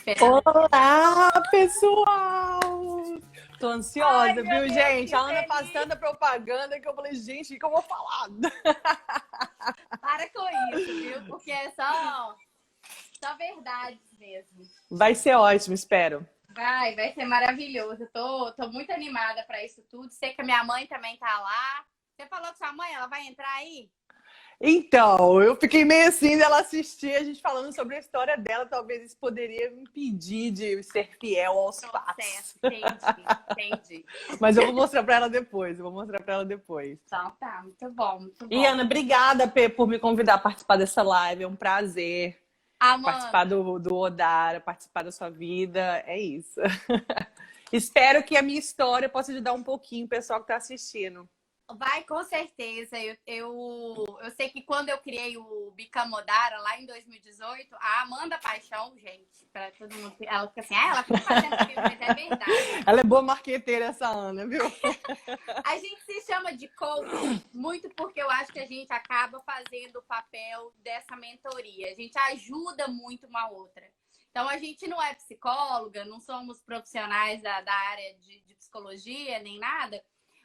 esperando. Olá, pessoal! Tô Ai, ansiosa, meu viu, Deus, gente? que A Ana feliz. faz tanta propaganda que eu falei, gente, o que eu vou falar? Para com isso, viu? Porque é só verdades mesmo. Vai ser ótimo, espero. Vai ser maravilhoso. Eu tô muito animada para isso tudo. Sei que a minha mãe também tá lá. Você falou que sua mãe, ela vai entrar aí? Então, eu fiquei meio assim dela assistir a gente falando sobre a história dela. Talvez isso poderia me impedir de ser fiel aos Processo, fatos. entendi. Mas eu vou mostrar pra ela depois. Então tá, muito bom, muito E, bom. Ana, obrigada, Pê, por me convidar a participar dessa live. É um prazer participar Amanda, do Odara, participar da sua vida. É isso. Espero que a minha história possa ajudar um pouquinho o pessoal que está assistindo. vai com certeza. Eu sei que quando eu criei o Bicamodara lá em 2018, a Amanda Paixão, gente, para todo mundo, ela fica assim, ela fica fazendo filme, mas é verdade. Ela é boa marqueteira, essa Ana, viu? A gente se chama de coach muito porque eu acho que a gente acaba fazendo o papel dessa mentoria. A gente ajuda muito uma outra. Então, a gente não é psicóloga, não somos profissionais da área de psicologia, nem nada.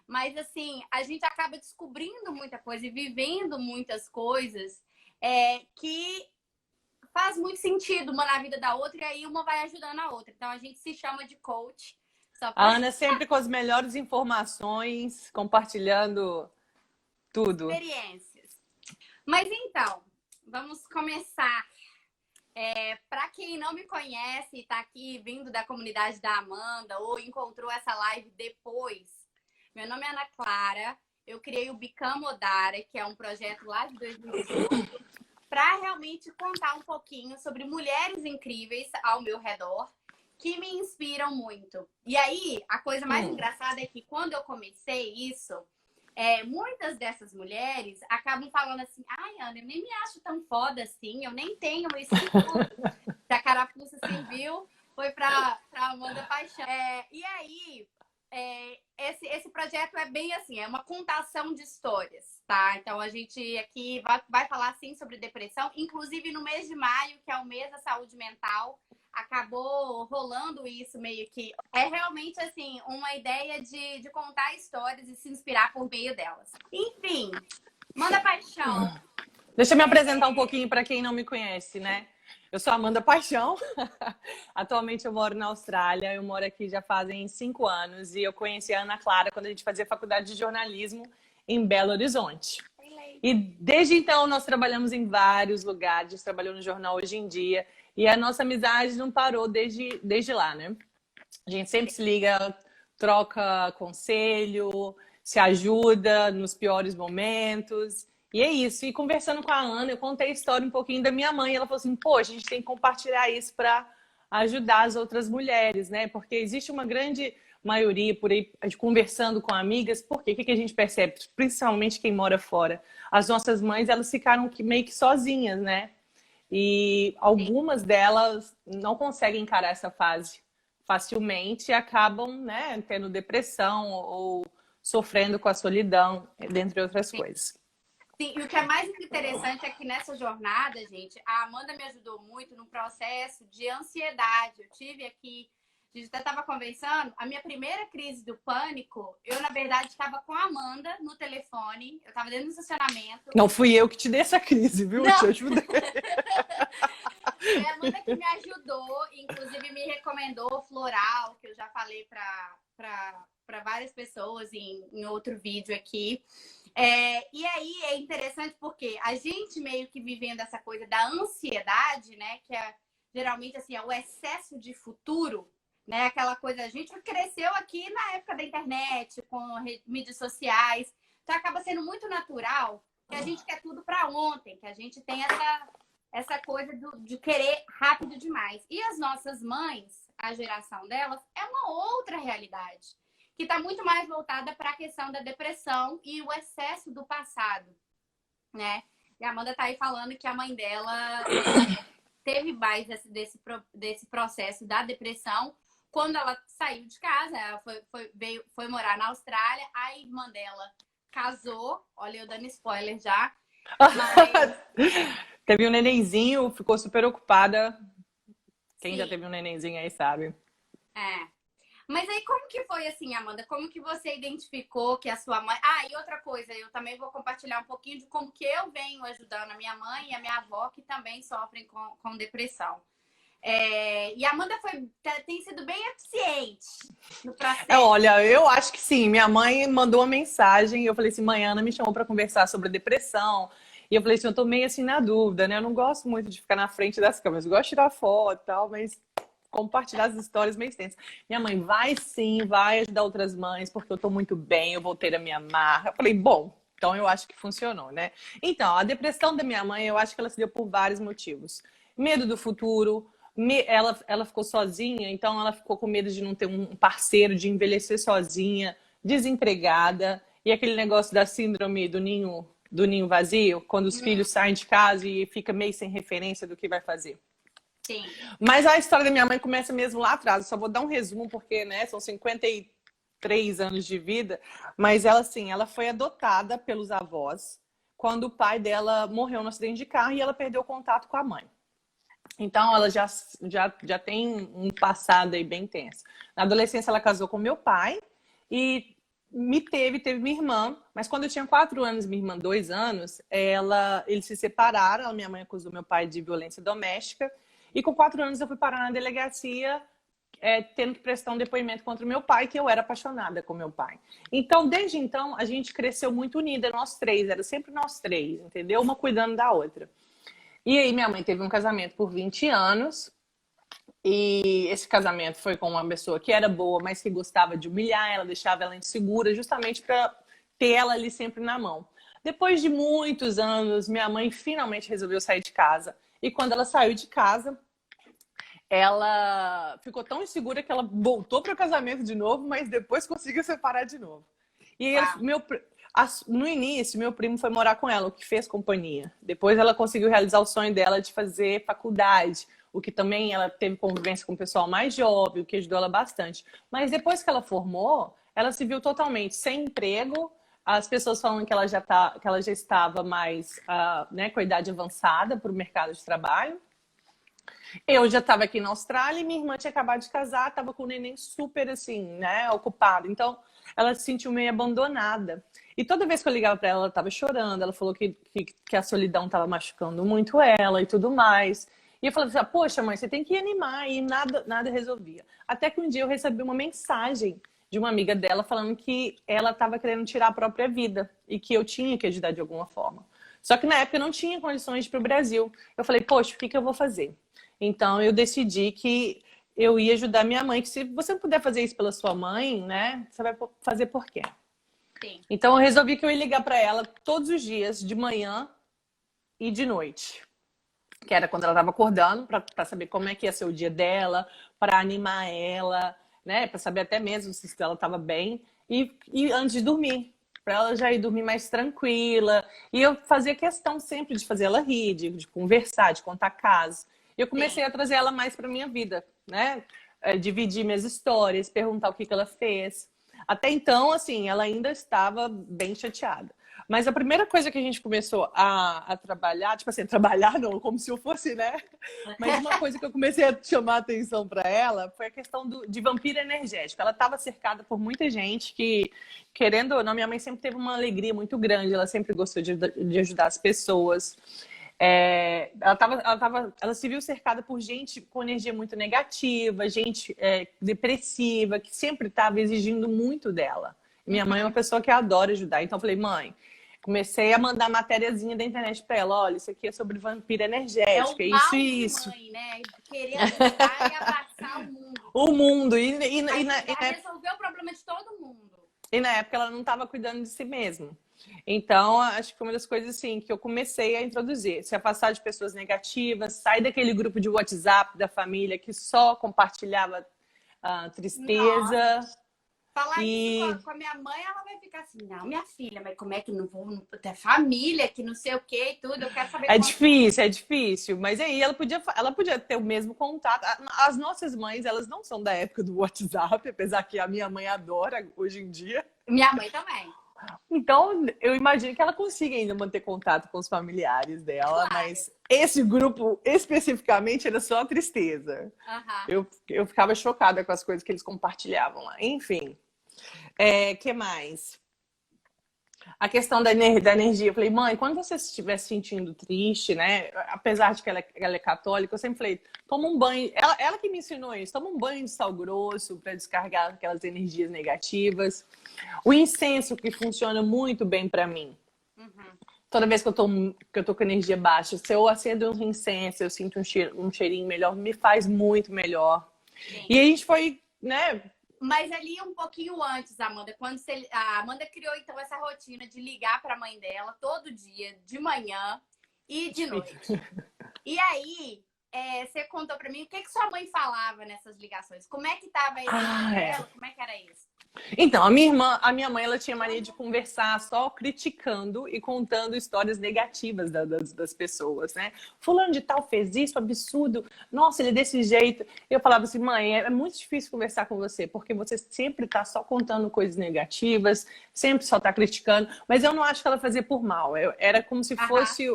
Mas, assim, a gente acaba descobrindo muita coisa e vivendo muitas coisas que faz muito sentido uma na vida da outra e aí uma vai ajudando a outra. Então, a gente se chama de coach. Só A pra Ana é sempre com as melhores informações, compartilhando tudo. experiências. Mas então, vamos começar. Para quem não me conhece e está aqui vindo da comunidade da Amanda ou encontrou essa live depois, meu nome é Ana Clara, eu criei o Become Odara, que é um projeto lá de 2018, para realmente contar um pouquinho sobre mulheres incríveis ao meu redor que me inspiram muito. E aí, a coisa mais engraçada é que quando eu comecei isso, muitas dessas mulheres acabam falando assim, ai, Ana, eu nem me acho tão foda assim, eu nem tenho isso tudo. Se a carapuça serviu, foi para Amanda Paixão. E aí, esse projeto é bem assim, é uma contação de histórias, tá? Então, a gente aqui vai falar, assim, sobre depressão. Inclusive, no mês de maio, que é o mês da saúde mental, acabou rolando isso meio que... É realmente, assim, uma ideia de contar histórias e se inspirar por meio delas. Enfim, Amanda Paixão. Deixa eu me apresentar um pouquinho para quem não me conhece, né? Eu sou Amanda Paixão. Atualmente eu moro na Austrália. Eu moro aqui já fazem 5 anos. E eu conheci a Ana Clara quando a gente fazia faculdade de jornalismo em Belo Horizonte. E desde então nós trabalhamos em vários lugares. A gente trabalhou no jornal Hoje em Dia. E a nossa amizade não parou desde lá, né? A gente sempre se liga, troca conselho, se ajuda nos piores momentos. E é isso. E conversando com a Ana, eu contei a história um pouquinho da minha mãe. Ela falou assim, poxa, a gente tem que compartilhar isso para ajudar as outras mulheres, né? Porque existe uma grande maioria por aí, conversando com amigas, porque o que a gente percebe? Principalmente quem mora fora. As nossas mães, elas ficaram meio que sozinhas, né? E algumas delas não conseguem encarar essa fase facilmente e acabam, né, tendo depressão ou sofrendo com a solidão, dentre outras coisas. Sim, e o que é mais interessante é que nessa jornada, gente, a Amanda me ajudou muito no processo de ansiedade. Eu tive aqui, a gente até estava conversando, a minha primeira crise do pânico, eu, na verdade, estava com a Amanda no telefone, eu estava dentro do estacionamento. Não fui eu que te dei essa crise, viu? Não. Eu te ajudei. Foi a Amanda que me ajudou, inclusive me recomendou Floral, que eu já falei para várias pessoas em outro vídeo aqui. E aí é interessante porque a gente meio que vivendo essa coisa da ansiedade, né? Que é geralmente assim, é o excesso de futuro, né? Aquela coisa, a gente cresceu aqui na época da internet, com mídias sociais, então acaba sendo muito natural que a gente quer tudo para ontem, que a gente tem essa coisa de querer rápido demais. E as nossas mães, a geração delas, é uma outra realidade que está muito mais voltada para a questão da depressão e o excesso do passado, né? E a Amanda tá aí falando que a mãe dela teve mais desse processo da depressão quando ela saiu de casa, ela foi morar na Austrália, a irmã dela casou, olha eu dando spoiler já, mas... Teve um nenenzinho, ficou super ocupada. Quem já Sim, teve um nenenzinho aí sabe. é. Mas aí como que foi assim, Amanda? Como que você identificou que a sua mãe... Ah, e outra coisa, eu também vou compartilhar um pouquinho de como que eu venho ajudando a minha mãe e a minha avó, que também sofrem com depressão. E a Amanda tem sido bem eficiente no processo. Olha, eu acho que sim. Minha mãe mandou uma mensagem e eu falei assim, mãe, a Ana me chamou para conversar sobre depressão. E eu falei assim, eu tô meio assim na dúvida, né? Eu não gosto muito de ficar na frente das câmeras. Eu gosto de tirar foto e tal, mas compartilhar as histórias meio extensas. Minha mãe, vai sim, vai ajudar outras mães, porque eu tô muito bem, eu voltei a me amar. Eu falei, bom, então eu acho que funcionou, né? Então, a depressão da minha mãe, eu acho que ela se deu por vários motivos. Medo do futuro, ela ficou sozinha, então ela ficou com medo de não ter um parceiro, de envelhecer sozinha, desempregada, e aquele negócio da síndrome do ninho vazio, quando os filhos saem de casa e fica meio sem referência do que vai fazer. Sim. Mas a história da minha mãe começa mesmo lá atrás. Eu só vou dar um resumo, porque, né, são 53 anos de vida. Mas ela, assim, ela foi adotada pelos avós quando o pai dela morreu no acidente de carro e ela perdeu contato com a mãe. Então, ela já tem um passado aí bem tenso. Na adolescência, ela casou com meu pai e teve minha irmã. Mas quando eu tinha 4 anos, minha irmã 2 anos, eles se separaram. A minha mãe acusou meu pai de violência doméstica. E com 4 anos eu fui parar na delegacia, tendo que prestar um depoimento contra o meu pai, que eu era apaixonada com meu pai. Então, desde então, a gente cresceu muito unida, nós três. Era sempre nós três, entendeu? Uma cuidando da outra. E aí minha mãe teve um casamento por 20 anos. E esse casamento foi com uma pessoa que era boa, mas que gostava de humilhar ela, deixava ela insegura, justamente para ter ela ali sempre na mão. Depois de muitos anos, minha mãe finalmente resolveu sair de casa. E quando ela saiu de casa, ela ficou tão insegura que ela voltou para o casamento de novo, mas depois conseguiu separar de novo. E aí, Uau. no início, meu primo foi morar com ela, o que fez companhia. Depois ela conseguiu realizar o sonho dela de fazer faculdade, o que também ela teve convivência com o pessoal mais jovem, o que ajudou ela bastante. Mas depois que ela formou, ela se viu totalmente sem emprego. As pessoas falam que que ela já estava mais né, com a idade avançada para o mercado de trabalho. Eu já estava aqui na Austrália e minha irmã tinha acabado de casar, estava com o neném super assim, né, ocupado. Então, ela se sentiu meio abandonada. E toda vez que eu ligava para ela, ela estava chorando. Ela falou que a solidão estava machucando muito ela e tudo mais. E eu falava assim, poxa, mãe, você tem que animar. E nada resolvia. Até que um dia eu recebi uma mensagem de uma amiga dela falando que ela estava querendo tirar a própria vida e que eu tinha que ajudar de alguma forma. Só que na época eu não tinha condições de ir para o Brasil. Eu falei, poxa, o que eu vou fazer? Então eu decidi que eu ia ajudar minha mãe, que se você não puder fazer isso pela sua mãe, né, você vai fazer por quê? Sim. Então eu resolvi que eu ia ligar para ela todos os dias, de manhã e de noite. Que era quando ela estava acordando, para saber como é que ia ser o dia dela, para animar ela, né, para saber até mesmo se ela estava bem. E antes de dormir, para ela já ir dormir mais tranquila. E eu fazia questão sempre de fazer ela rir, de conversar, de contar casos. E eu comecei Sim. a trazer ela mais para minha vida, né? Dividir minhas histórias, perguntar o que ela fez. Até então, assim, ela ainda estava bem chateada. Mas a primeira coisa que a gente começou a trabalhar, tipo assim, trabalhar não, como se eu fosse, né? Mas uma coisa que eu comecei a chamar a atenção para ela foi a questão de vampiro energético. Ela estava cercada por muita gente que, querendo ou não, minha mãe sempre teve uma alegria muito grande, ela sempre gostou de ajudar as pessoas. Ela se viu cercada por gente com energia muito negativa, gente depressiva, que sempre estava exigindo muito dela. Minha mãe é uma pessoa que adora ajudar. Então eu falei, mãe, comecei a mandar matériazinha da internet para ela. Olha, isso aqui é sobre vampiro É energético, o é isso mal e de isso. mãe, né? Querer ajudar e abraçar o mundo. O mundo. Ajudar a resolver o problema de todo mundo. E na época ela não estava cuidando de si mesma. Então, acho que foi uma das coisas assim que eu comecei a introduzir. Se afastar de pessoas negativas, sair daquele grupo de WhatsApp da família que só compartilhava tristeza. Nossa. Falar isso E com a minha mãe, ela vai ficar assim, não, minha filha, mas como é que não vou ter família, que não sei o que e tudo, eu quero saber como é difícil. Mas aí ela podia ter o mesmo contato. As nossas mães, elas não são da época do WhatsApp, apesar que a minha mãe adora hoje em dia. Minha mãe também. Então, eu imagino que ela consiga ainda manter contato com os familiares dela, Claro. mas esse grupo especificamente era só tristeza. Aham. Eu ficava chocada com as coisas que eles compartilhavam lá. Enfim, que mais? A questão da energia. Eu falei, mãe, quando você estiver se sentindo triste, né? Apesar de que ela é católica, eu sempre falei, toma um banho. Ela que me ensinou isso, toma um banho de sal grosso para descarregar aquelas energias negativas. O incenso que funciona muito bem para mim. Uhum. Toda vez que eu tô com energia baixa, se eu acendo um incenso, eu sinto um cheirinho melhor, me faz muito melhor. Sim. E a gente foi, né? Mas ali um pouquinho antes, Amanda, quando a Amanda criou então essa rotina de ligar para a mãe dela todo dia, de manhã e de noite. E aí, você contou para mim o que sua mãe falava nessas ligações? Como é que tava a energia dela? Como é que era isso? Então, a minha mãe, ela tinha mania de conversar só criticando e contando histórias negativas das pessoas, né? Fulano de tal fez isso, absurdo. Nossa, ele é desse jeito. Eu falava assim, mãe, é muito difícil conversar com você, porque você sempre tá só contando coisas negativas, sempre só tá criticando. Mas eu não acho que ela fazia por mal. Era como se fosse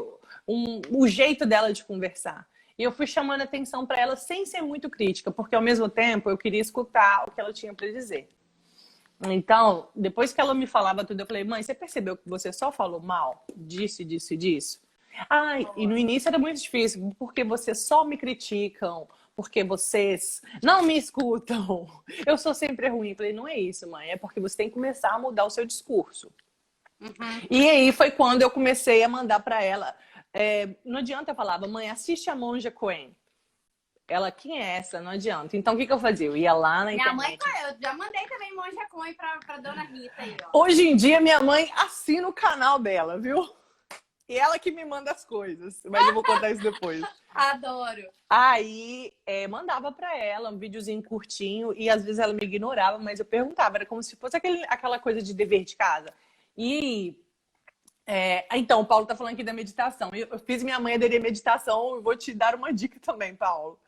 o jeito dela de conversar. E eu fui chamando atenção para ela sem ser muito crítica, porque ao mesmo tempo eu queria escutar o que ela tinha para dizer. Então, depois que ela me falava tudo, eu falei, mãe, você percebeu que você só falou mal disso, disso e disso? Ai, e no início era muito difícil, porque vocês só me criticam, porque vocês não me escutam. Eu sou sempre ruim. Eu falei, não é isso, mãe, é porque você tem que começar a mudar o seu discurso. Uhum. E aí foi quando eu comecei a mandar para ela. Não adianta eu falava, mãe, assiste a Monja Coen. Ela, quem é essa? Não adianta. Então, o que eu fazia? Eu ia lá na internet. Minha mãe, eu já mandei também Monja Coen pra dona Rita aí, ó. Hoje em dia, minha mãe assina o canal dela, viu? E ela que me manda as coisas. Mas eu vou contar isso depois. Adoro. Aí, mandava pra ela um videozinho curtinho. E às vezes ela me ignorava, mas eu perguntava. Era como se fosse aquela coisa de dever de casa. E... então, o Paulo tá falando aqui da meditação. Eu fiz minha mãe aderir à meditação. Eu vou te dar uma dica também, Paulo.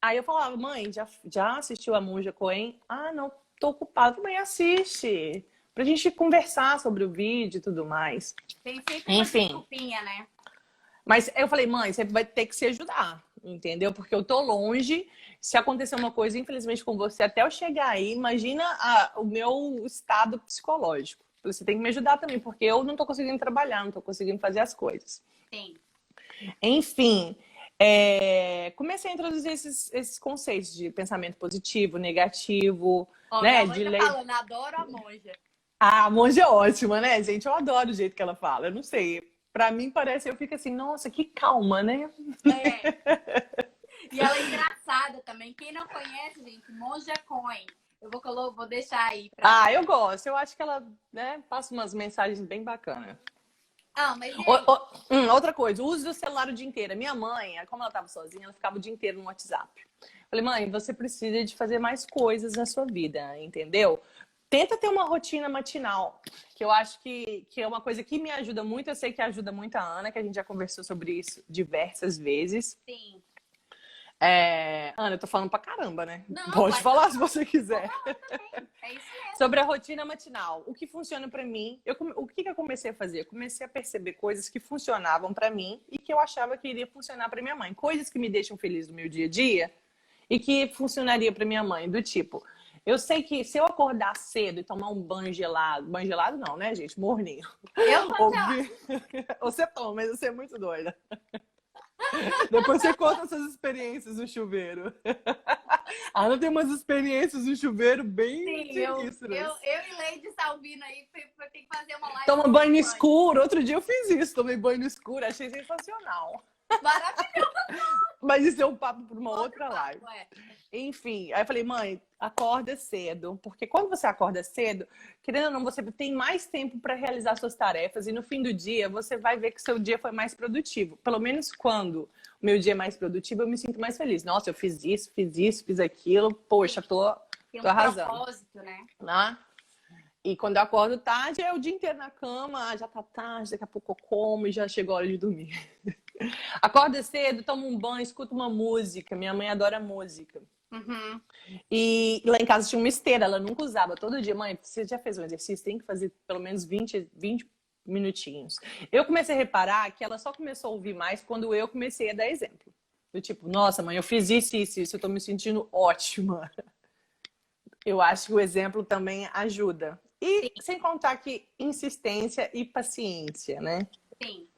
Aí eu falava, mãe, já assistiu a Monja Coen? Ah, não, tô ocupada. Mãe, assiste. Pra gente conversar sobre o vídeo e tudo mais. Tem sempre uma desculpinha, né? Mas eu falei, mãe, você vai ter que se ajudar, entendeu? Porque eu tô longe. Se acontecer uma coisa, infelizmente, com você, até eu chegar aí, imagina o meu estado psicológico. Você tem que me ajudar também, porque eu não tô conseguindo trabalhar, não tô conseguindo fazer as coisas. Sim. Enfim, comecei a introduzir esses conceitos de pensamento positivo, negativo, né? Minha mãe tá falando, adoro a Monja. A Monja é ótima, né, gente? Eu adoro o jeito que ela fala. Eu não sei. Pra mim parece, eu fico assim, nossa, que calma, né? E ela é engraçada também. Quem não conhece, gente, Monja Coen. Eu vou deixar aí pra... eu gosto. Eu acho que ela, né, passa umas mensagens bem bacanas. Mas outra coisa, o uso do celular o dia inteiro. Minha mãe, como ela estava sozinha, ela ficava o dia inteiro no WhatsApp. Falei, mãe, você precisa de fazer mais coisas na sua vida, entendeu? Tenta ter uma rotina matinal, que eu acho que é uma coisa que me ajuda muito. Eu sei que ajuda muito a Ana, que a gente já conversou sobre isso diversas vezes. Sim. Ana, eu tô falando pra caramba, né? Não, pode falar se você quiser. É isso mesmo. Sobre a rotina matinal. O que funciona pra mim, o que eu comecei a fazer? Eu comecei a perceber coisas que funcionavam pra mim e que eu achava que iria funcionar pra minha mãe. Coisas que me deixam feliz no meu dia a dia e que funcionaria pra minha mãe. Do tipo, eu sei que se eu acordar cedo e tomar um banho gelado não, né, gente? Morninho. Eu tô Você toma, mas você é muito doida. Depois você conta suas experiências no chuveiro. A Ana tem umas experiências no chuveiro bem sinistras. Eu e Lady Salvino aí tem que fazer uma live. Toma banho escuro. Outro dia eu fiz isso, tomei banho no escuro, achei sensacional. Maravilhoso! Mas isso é um papo para uma outra live. É. Enfim, aí eu falei, mãe, acorda cedo. Porque quando você acorda cedo, querendo ou não, você tem mais tempo para realizar suas tarefas. E no fim do dia, você vai ver que seu dia foi mais produtivo. Pelo menos quando o meu dia é mais produtivo, eu me sinto mais feliz. Nossa, eu fiz isso, fiz aquilo. Poxa, tô arrasando. Propósito, né? E quando eu acordo tarde, é o dia inteiro na cama. Já tá tarde, daqui a pouco eu como e já chegou a hora de dormir. Acorda cedo, toma um banho, escuta uma música. Minha mãe adora música. Uhum. E lá em casa tinha uma esteira, ela nunca usava. Todo dia, mãe, você já fez um exercício? Tem que fazer pelo menos 20 minutinhos. Eu comecei a reparar que ela só começou a ouvir mais quando eu comecei a dar exemplo. Do tipo, nossa, mãe, eu fiz isso, eu tô me sentindo ótima. Eu acho que o exemplo também ajuda. Sim, E sem contar que insistência e paciência, né? sim.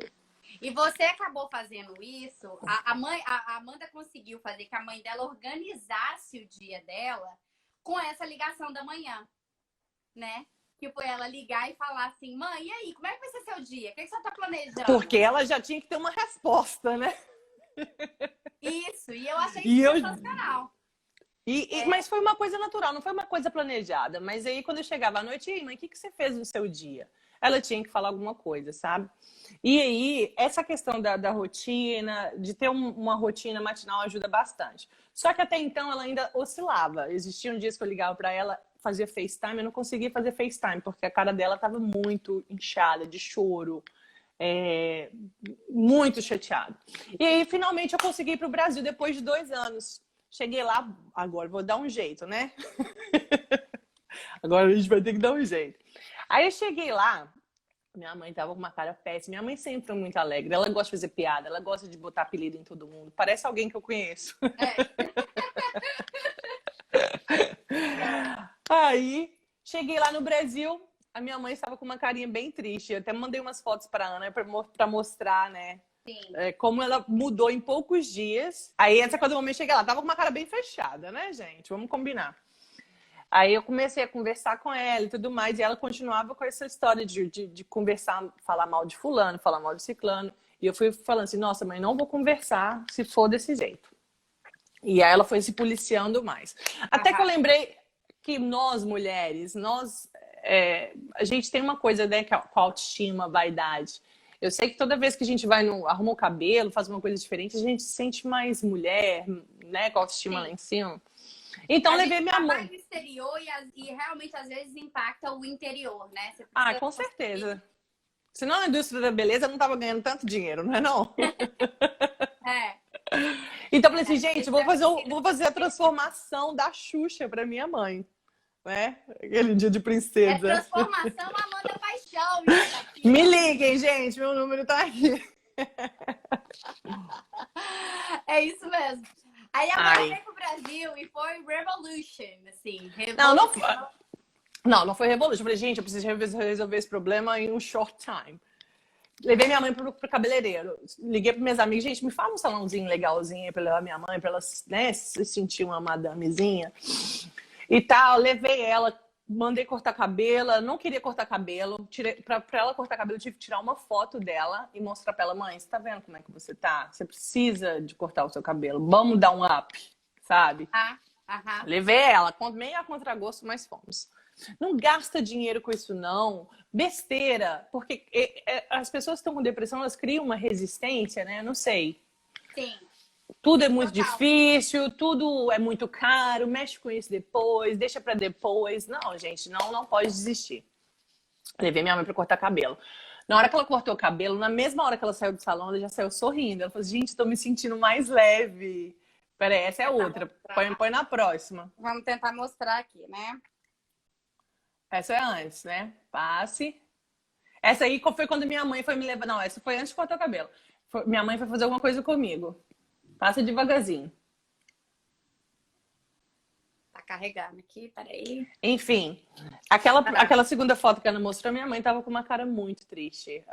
E você acabou fazendo isso, a Amanda conseguiu fazer que a mãe dela organizasse o dia dela com essa ligação da manhã, né? Que foi ela ligar e falar assim, mãe, e aí, como é que vai ser seu dia? O que você tá planejando? Porque ela já tinha que ter uma resposta, né? Isso, e eu achei E isso eu, sensacional. Mas foi uma coisa natural, não foi uma coisa planejada. Mas aí, quando eu chegava à noite, e aí, mãe, o que você fez no seu dia? Ela tinha que falar alguma coisa, sabe? E aí, essa questão da rotina, de ter uma rotina matinal ajuda bastante. Só que até então ela ainda oscilava. Existiam dias que eu ligava para ela, fazia FaceTime, eu não conseguia fazer FaceTime, porque a cara dela estava muito inchada, de choro, é, muito chateada. E aí, finalmente, eu consegui ir para o Brasil depois de 2 anos. Cheguei lá, agora vou dar um jeito, né? Agora a gente vai ter que dar um jeito. Aí eu cheguei lá, minha mãe tava com uma cara péssima. Minha mãe sempre foi muito alegre. Ela gosta de fazer piada, ela gosta de botar apelido em todo mundo. Parece alguém que eu conheço. É. Aí cheguei lá no Brasil, a minha mãe estava com uma carinha bem triste. Eu até mandei umas fotos para Ana para mostrar, né? Sim. Como ela mudou em poucos dias. Aí, essa quando o momento cheguei lá, tava com uma cara bem fechada, né, gente? Vamos combinar. Aí eu comecei a conversar com ela e tudo mais, e ela continuava com essa história de conversar, falar mal de fulano, falar mal de ciclano. E eu fui falando assim, nossa, mãe, não vou conversar se for desse jeito. E aí ela foi se policiando mais. Até que eu lembrei que nós, mulheres, a gente tem uma coisa, né, com a autoestima, vaidade. Eu sei que toda vez que a gente vai arruma o cabelo, faz uma coisa diferente, a gente se sente mais mulher, né, com a autoestima lá em cima. Então, levei minha mãe. O exterior e realmente às vezes impacta o interior, né? Ah, com certeza. Senão a indústria da beleza não tava ganhando tanto dinheiro, não é não? É. Então, eu falei assim, gente, vou fazer a transformação da Xuxa pra minha mãe. Né? Aquele dia de É princesa. transformação Amanda Paixão. Me liguem, gente, meu número tá aqui. É isso mesmo. Aí a mãe veio pro Brasil e foi Revolution, assim. Não foi Revolution. Eu falei, gente, eu preciso resolver esse problema em um short time. Levei minha mãe pro cabeleireiro. Liguei para minhas amigas, gente, me fala um salãozinho legalzinho pra levar minha mãe, pra ela, né, se sentir uma madamezinha. E tal, levei ela, mandei cortar cabelo, ela não queria cortar cabelo. Pra ela cortar cabelo, eu tive que tirar uma foto dela e mostrar pra ela, mãe, você tá vendo como é que você tá? Você precisa de cortar o seu cabelo, vamos dar um up, sabe? Levei ela, meio a contragosto, mas fomos. Não gasta dinheiro com isso, não. Besteira. Porque as pessoas que estão com depressão, elas criam uma resistência, né? Não sei. Sim. Tudo é muito difícil, tudo é muito caro, mexe com isso depois, deixa pra depois. Não, gente, não pode desistir. Levei minha mãe pra cortar cabelo. Na hora que ela cortou o cabelo, na mesma hora que ela saiu do salão, ela já saiu sorrindo. Ela falou, gente, tô me sentindo mais leve. Peraí, essa é outra. Põe na próxima. Vamos tentar mostrar aqui, né? Essa é antes, né? Passe. Essa aí foi quando minha mãe foi me levar. Não, essa foi antes de cortar o cabelo. Minha mãe foi fazer alguma coisa comigo. Passa devagarzinho. Tá carregando aqui, peraí. Enfim, aquela segunda foto que ela mostrou, minha mãe tava com uma cara muito triste.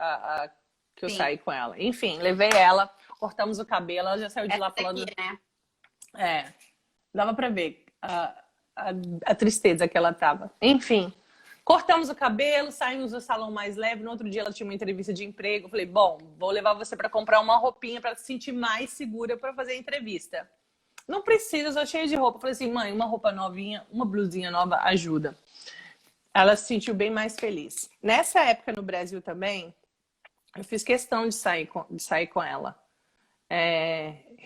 Que eu saí com ela. Enfim, levei ela, cortamos o cabelo, ela já saiu de lá falando. Aqui, né? Dava pra ver a tristeza que ela tava. Enfim. Cortamos o cabelo, saímos do salão mais leve. No outro dia ela tinha uma entrevista de emprego. Eu falei, bom, vou levar você para comprar uma roupinha para se sentir mais segura para fazer a entrevista. Não precisa, eu sou cheia de roupa. Eu falei assim, mãe, uma roupa novinha, uma blusinha nova ajuda. Ela se sentiu bem mais feliz. Nessa época no Brasil também, eu fiz questão de sair com ela.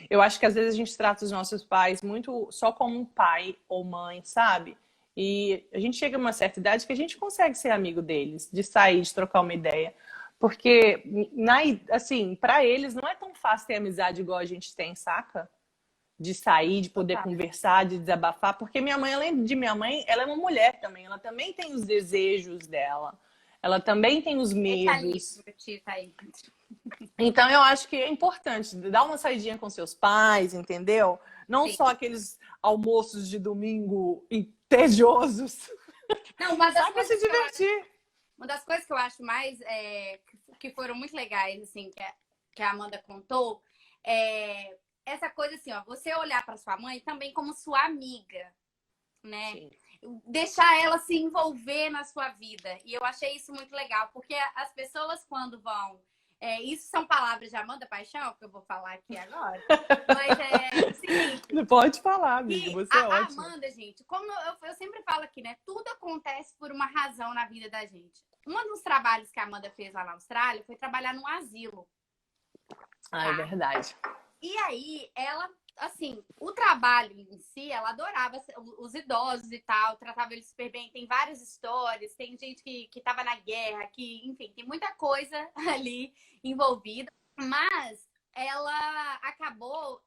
Eu acho que às vezes a gente trata os nossos pais muito só como um pai ou mãe, sabe? E a gente chega a uma certa idade que a gente consegue ser amigo deles, de sair, de trocar uma ideia. Porque, assim, pra eles não é tão fácil ter amizade igual a gente tem, saca? de sair, de poder Total. conversar, de desabafar, porque minha mãe, além de minha mãe, ela é uma mulher também, ela também tem os desejos dela, ela também tem os Deixa ali, medos. meu tio tá aí. Então eu acho que é importante dar uma saidinha com seus pais, entendeu? Não Sim. só aqueles almoços de domingo tediosos, Não, só para se divertir. uma das coisas que eu acho mais que foram muito legais, assim, que a Amanda contou, é essa coisa assim, ó, você olhar para sua mãe também como sua amiga, né? Sim. Deixar ela se envolver na sua vida. E eu achei isso muito legal, porque as pessoas quando vão. Isso são palavras de Amanda Paixão, que eu vou falar aqui agora. Mas é o seguinte. Pode falar, amiga, E você é a ótima. Amanda, gente, como eu sempre falo aqui, né? Tudo acontece por uma razão na vida da gente. Um dos trabalhos que a Amanda fez lá na Austrália foi trabalhar num asilo. Ah, é verdade. E aí, ela, assim, o trabalho em si, ela adorava os idosos e tal, tratava eles super bem. Tem várias histórias, tem gente que tava na guerra, que, enfim, tem muita coisa ali envolvida. Mas ela acabou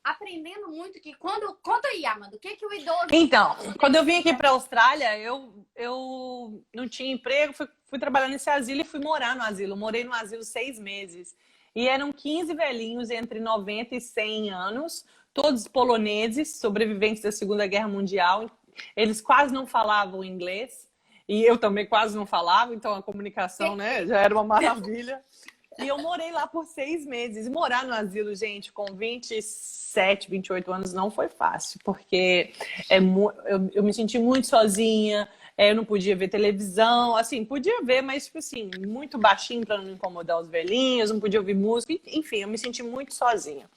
aprendendo muito que quando... Conta aí, Amanda, o que o idoso... Então, quando eu vim aqui para a Austrália, eu não tinha emprego, fui trabalhar nesse asilo e fui morar no asilo. Morei no asilo 6 meses. E eram 15 velhinhos entre 90 e 100 anos, todos poloneses, sobreviventes da Segunda Guerra Mundial. Eles quase não falavam inglês. E eu também quase não falava, então a comunicação, né, já era uma maravilha. E eu morei lá por 6 meses. E morar no asilo, gente, com 27, 28 anos não foi fácil, porque eu me senti muito sozinha, eu não podia ver televisão, assim, podia ver, mas, tipo assim, muito baixinho para não incomodar os velhinhos, não podia ouvir música, enfim, eu me senti muito sozinha.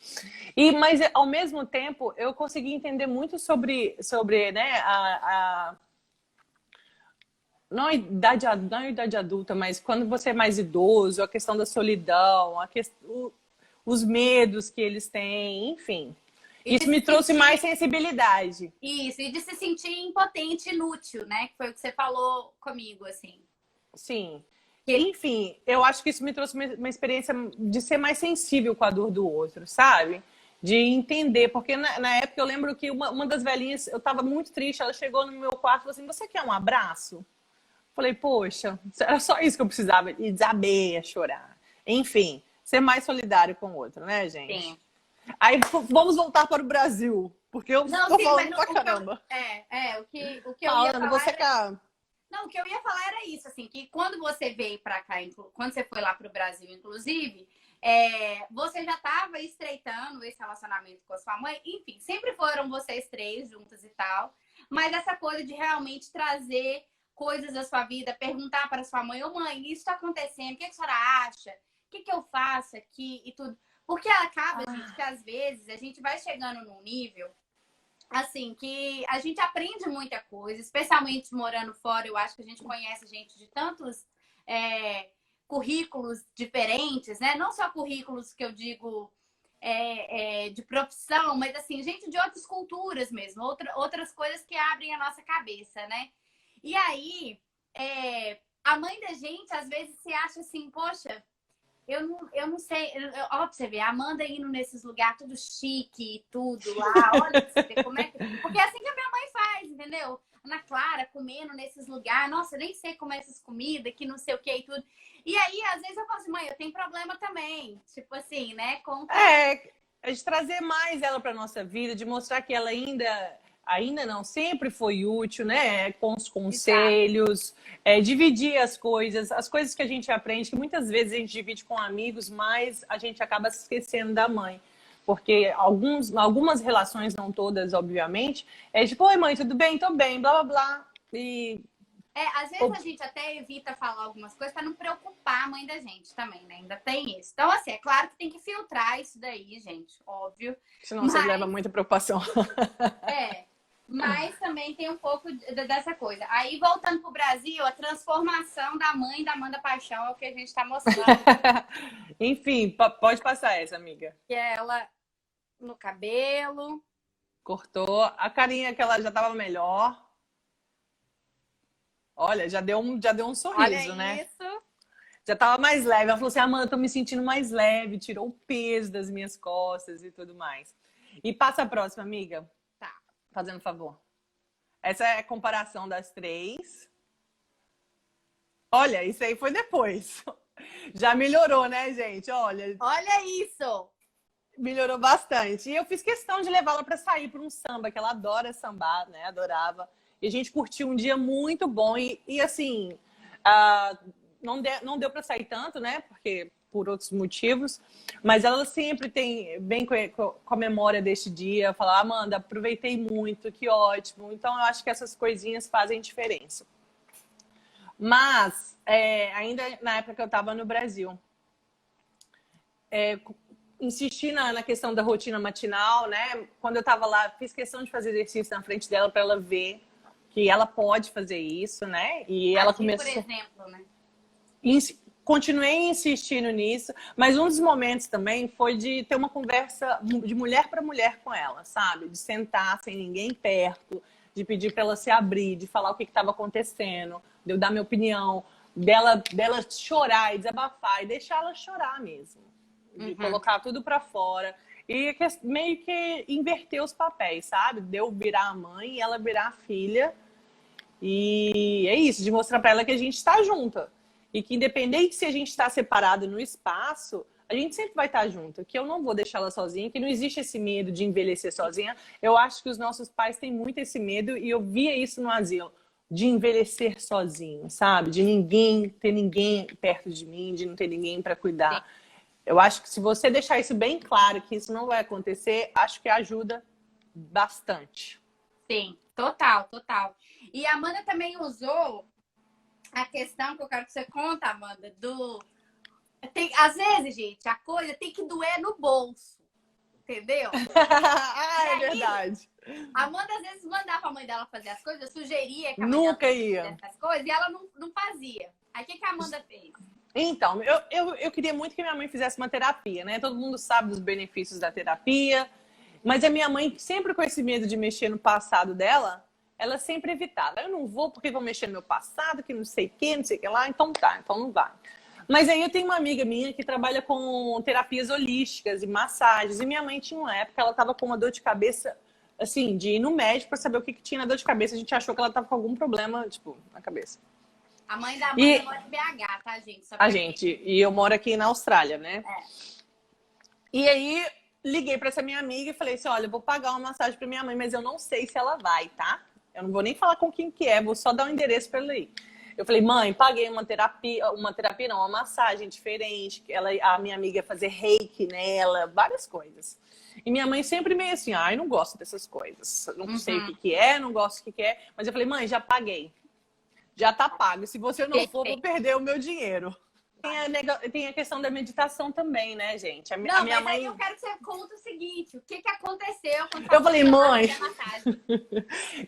Mas, ao mesmo tempo, eu consegui entender muito sobre né, não a idade adulta, mas quando você é mais idoso, a questão da solidão, os medos que eles têm, enfim. Isso me trouxe mais sensibilidade. Isso, e de se sentir impotente, inútil, né? Que foi o que você falou comigo, assim. Sim. Enfim, eu acho que isso me trouxe uma experiência de ser mais sensível com a dor do outro, sabe? De entender, porque na época eu lembro que uma das velhinhas, eu estava muito triste, ela chegou no meu quarto e falou assim, você quer um abraço? Falei, poxa, era só isso que eu precisava. E desabei a chorar. Enfim, ser mais solidário com o outro, né, gente? Sim. Aí vamos voltar para o Brasil. Porque eu tô falando pra caramba. O que eu ia falar você quer... Não, o que eu ia falar era isso, assim, que quando você veio pra cá, quando você foi lá pro Brasil, inclusive, você já tava estreitando esse relacionamento com a sua mãe. Enfim, sempre foram vocês três juntas e tal. Mas essa coisa de realmente trazer coisas da sua vida, perguntar para sua mãe, ô mãe, isso tá acontecendo, o que a senhora acha? O que eu faço aqui e tudo? Porque acaba, gente, que às vezes a gente vai chegando num nível, assim, que a gente aprende muita coisa, especialmente morando fora. Eu acho que a gente conhece gente de tantos currículos diferentes, né? Não só currículos que eu digo de profissão, mas assim, gente de outras culturas mesmo, outras coisas que abrem a nossa cabeça, né? E aí, a mãe da gente, às vezes, se acha assim, poxa, eu não sei. Ó, pra você ver, a Amanda indo nesses lugares tudo chique e tudo lá. Olha pra você ver como é que. Porque é assim que a minha mãe faz, entendeu? Ana Clara comendo nesses lugares. Nossa, eu nem sei como é essas comidas, que não sei o que e tudo. E aí, às vezes, eu falo assim, mãe, eu tenho problema também. Tipo assim, né? De trazer mais ela pra nossa vida, de mostrar que ela ainda não, sempre foi útil, né? Com os conselhos, dividir as coisas que a gente aprende, que muitas vezes a gente divide com amigos, mas a gente acaba se esquecendo da mãe. Porque algumas relações, não todas, obviamente, tipo, oi mãe, tudo bem? Tô bem, blá blá blá. E às vezes a gente até evita falar algumas coisas para não preocupar a mãe da gente também, né? Ainda tem isso. Então, assim, é claro que tem que filtrar isso daí, gente, óbvio. Senão você leva muita preocupação. Mas também tem um pouco dessa coisa. Aí, voltando pro Brasil, a transformação da mãe da Amanda Paixão é o que a gente tá mostrando. Enfim, pode passar essa, amiga. Que é ela no cabelo. Cortou. A carinha que ela já tava melhor. Olha, já deu um sorriso, Olha né? isso. Já tava mais leve. Ela falou assim, Amanda, eu tô me sentindo mais leve. Tirou o peso das minhas costas e tudo mais. E passa a próxima, amiga. Tá. Fazendo favor. Essa é a comparação das 3. Olha, isso aí foi depois. Já melhorou, né, gente? Olha. Olha isso! Melhorou bastante. E eu fiz questão de levá-la para sair para um samba, que ela adora sambar, né? Adorava. E a gente curtiu um dia muito bom. E assim, não deu para sair tanto, né? Porque por outros motivos. Mas ela sempre vem com a memória deste dia. Fala, Amanda, aproveitei muito, que ótimo. Então eu acho que essas coisinhas fazem diferença. Mas, ainda na época que eu estava no Brasil, insisti na questão da rotina matinal, né? Quando eu estava lá, fiz questão de fazer exercício na frente dela para ela ver que ela pode fazer isso, né? E ela começou... Por exemplo, né? Continuei insistindo nisso, mas um dos momentos também foi de ter uma conversa de mulher para mulher com ela, sabe? De sentar sem ninguém perto, de pedir para ela se abrir, de falar o que estava acontecendo, de eu dar minha opinião, dela chorar e desabafar e deixar ela chorar mesmo. De colocar tudo para fora. E meio que inverter os papéis, sabe? De eu virar a mãe e ela virar a filha. E é isso, de mostrar para ela que a gente está junta. E que independente se a gente está separado no espaço, a gente sempre vai estar junto. Que eu não vou deixar ela sozinha, que não existe esse medo de envelhecer sozinha. Eu acho que os nossos pais têm muito esse medo, e eu via isso no asilo, de envelhecer sozinho, sabe? De ter ninguém perto de mim, de não ter ninguém para cuidar. Sim. Eu acho que se você deixar isso bem claro, que isso não vai acontecer, acho que ajuda bastante. Sim, total, total. E a Amanda também usou a questão que eu quero que você conta, Amanda, às vezes, gente, a coisa tem que doer no bolso. Entendeu? É verdade. A Amanda às vezes mandava a mãe dela fazer as coisas, sugeria que a mãe nunca ia fazer essas coisas e ela não fazia. Aí o que a Amanda fez? Então, eu queria muito que minha mãe fizesse uma terapia, né? Todo mundo sabe dos benefícios da terapia, mas a minha mãe, sempre com esse medo de mexer no passado dela, ela sempre evitava. Eu não vou porque vou mexer no meu passado, que não sei o que, não sei o que lá, então tá, então não vai. Mas aí eu tenho uma amiga minha que trabalha com terapias holísticas e massagens, e minha mãe tinha uma época, ela tava com uma dor de cabeça, assim, de ir no médico para saber o que tinha na dor de cabeça. A gente achou que ela tava com algum problema, tipo, na cabeça. A mãe da Amanda mora em BH, tá, gente? E eu moro aqui na Austrália, né? E aí, liguei pra essa minha amiga e falei assim, olha, eu vou pagar uma massagem pra minha mãe, mas eu não sei se ela vai, tá? Eu não vou nem falar com quem que é, vou só dar um endereço pra ela ir. Eu falei, mãe, paguei uma massagem diferente, a minha amiga ia fazer reiki nela, várias coisas. E minha mãe sempre meio assim, ai, não gosto dessas coisas, não sei o que é, não gosto do que é, mas eu falei, mãe, já paguei. Já tá pago. Se você não for, vou perder o meu dinheiro. Tem a questão da meditação também, né, gente? Não, minha mãe... aí eu quero que você conte o seguinte. O que aconteceu? Eu falei, mãe...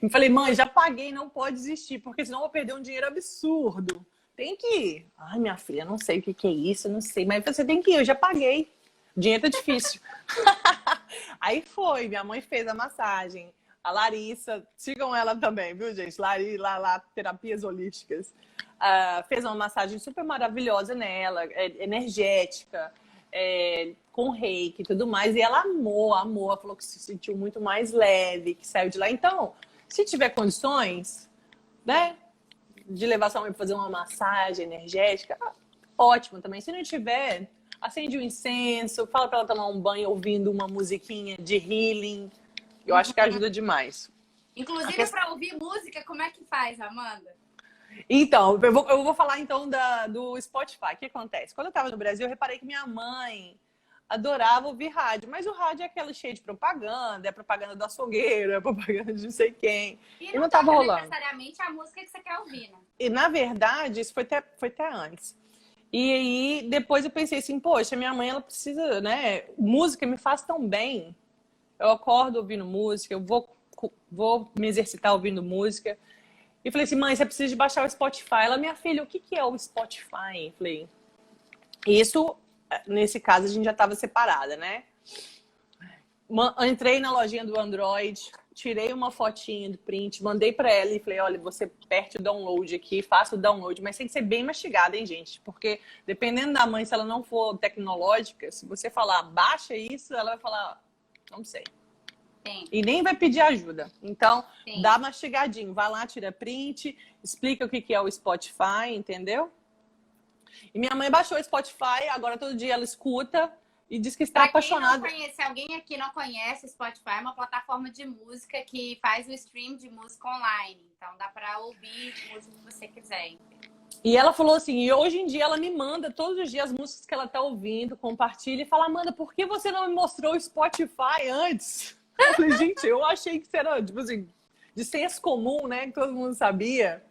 Eu falei, mãe, já paguei, não pode desistir, porque senão eu vou perder um dinheiro absurdo. Tem que ir. Ai, minha filha, não sei o que é isso, não sei. Mas você tem que ir, eu já paguei. O dinheiro tá difícil. Aí foi, minha mãe fez a massagem. A Larissa, sigam ela também, viu, gente? Lá, terapias holísticas. Fez uma massagem super maravilhosa nela, energética, com reiki e tudo mais. E ela amou. Ela falou que se sentiu muito mais leve, que saiu de lá. Então, se tiver condições, né, de levar sua mãe para fazer uma massagem energética, ótimo também. Se não tiver, acende um incenso, fala para ela tomar um banho ouvindo uma musiquinha de healing. Eu acho que ajuda demais. Inclusive, para ouvir música, como é que faz, Amanda? Então, eu vou falar então do Spotify. O que acontece? Quando eu estava no Brasil, eu reparei que minha mãe adorava ouvir rádio. Mas o rádio é aquele cheio de propaganda. É propaganda do açougueiro, é propaganda de não sei quem. E não estava rolando necessariamente a música que você quer ouvir, né? E, na verdade, isso foi até antes. E aí, depois eu pensei assim, poxa, minha mãe, ela precisa, né? Música me faz tão bem. Eu acordo ouvindo música, eu vou me exercitar ouvindo música. E falei assim, mãe, você precisa de baixar o Spotify. Ela, minha filha, o que é o Spotify? Eu falei, isso, nesse caso, a gente já estava separada, né? Entrei na lojinha do Android, tirei uma fotinha do print, mandei pra ela e falei, olha, você aperte o download aqui, faça o download, mas tem que ser bem mastigado, hein, gente? Porque dependendo da mãe, se ela não for tecnológica, se você falar, baixa isso, ela vai falar, não sei. Sim. E nem vai pedir ajuda. Então, Sim. dá mastigadinho. Vai lá, tira print, explica o que é o Spotify, entendeu? E minha mãe baixou o Spotify, agora todo dia ela escuta e diz que está apaixonada. Se alguém aqui não conhece, o Spotify é uma plataforma de música que faz o stream de música online. Então, dá para ouvir a música que você quiser. E ela falou assim, e hoje em dia ela me manda todos os dias as músicas que ela tá ouvindo, compartilha e fala, Amanda, por que você não me mostrou o Spotify antes? Eu falei, gente, eu achei que isso era, tipo assim, de senso comum, né? Que todo mundo sabia.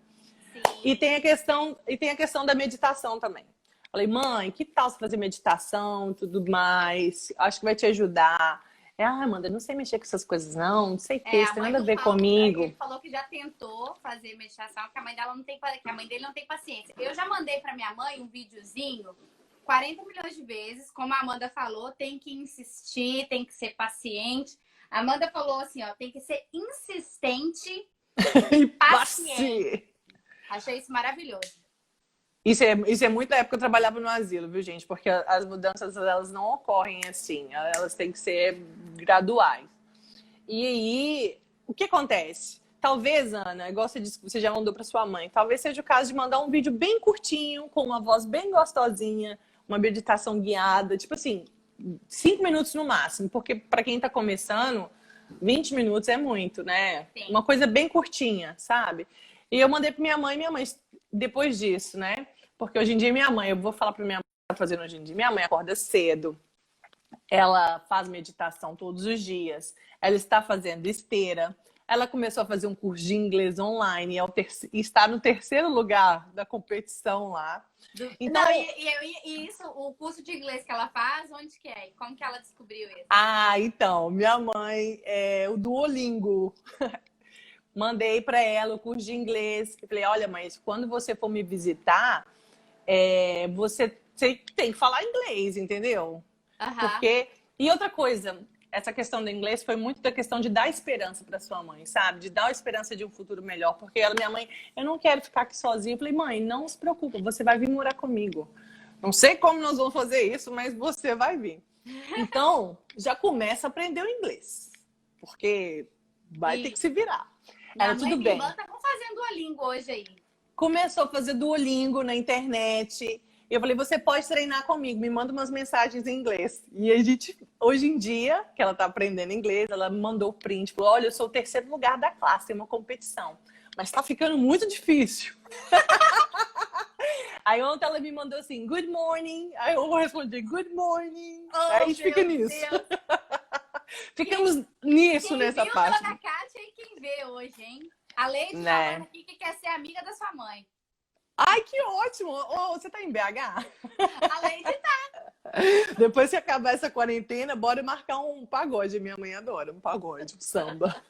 Sim. E tem a questão da meditação também. Falei, mãe, que tal você fazer meditação, tudo mais? Acho que vai te ajudar. Amanda, não sei mexer com essas coisas, não sei o que, isso tem nada a ver comigo. Ele falou que já tentou fazer meditação, que a mãe dela não tem, que a mãe dele não tem paciência. Eu já mandei para minha mãe um videozinho 40 milhões de vezes, como a Amanda falou, tem que insistir, tem que ser paciente. A Amanda falou assim, ó, tem que ser insistente e paciente. Achei isso maravilhoso. Isso é muito da época que eu trabalhava no asilo, viu, gente? Porque as mudanças, elas não ocorrem assim. Elas têm que ser graduais. E aí, o que acontece? Talvez, Ana, igual você disse que você já mandou para sua mãe, talvez seja o caso de mandar um vídeo bem curtinho, com uma voz bem gostosinha, uma meditação guiada, tipo assim, 5 minutos no máximo. Porque para quem tá começando, 20 minutos é muito, né? Sim. Uma coisa bem curtinha, sabe? E eu mandei para minha mãe depois disso, né? Porque hoje em dia eu vou falar para minha mãe o que tá fazendo hoje em dia. Minha mãe acorda cedo, ela faz meditação todos os dias, ela está fazendo esteira, ela começou a fazer um curso de inglês online e está no 3º lugar da competição lá. Então, e isso, o curso de inglês que ela faz, onde que é? Como que ela descobriu isso? Então, minha mãe o Duolingo. Mandei para ela o curso de inglês. Eu falei, olha, mas quando você for me visitar, você tem que falar inglês, entendeu? Porque... E outra coisa, essa questão do inglês foi muito da questão de dar esperança para sua mãe, sabe? De dar a esperança de um futuro melhor. Porque minha mãe, eu não quero ficar aqui sozinha. Eu falei, mãe, não se preocupa, você vai vir morar comigo. Não sei como nós vamos fazer isso, mas você vai vir. Então, já começa a aprender o inglês. Porque vai ter que se virar. Era tudo bem. Minha irmã tá fazendo Duolingo hoje aí. Começou a fazer Duolingo na internet. Eu falei, você pode treinar comigo, me manda umas mensagens em inglês. E a gente, hoje em dia, que ela tá aprendendo inglês, ela me mandou o print. Falou, olha, eu sou o 3º lugar da classe, tem uma competição. Mas tá ficando muito difícil. Aí ontem ela me mandou assim, good morning. Aí eu respondi, good morning. Aí a gente fica nisso. Ficamos nisso nessa parte. Quem viu Dona Kátia e quem vê hoje, hein? A Leide falando aqui que quer ser amiga da sua mãe. Ai, que ótimo! Você tá em BH? A Leide tá. Depois que acabar essa quarentena, bora marcar um pagode. Minha mãe adora um pagode, um samba.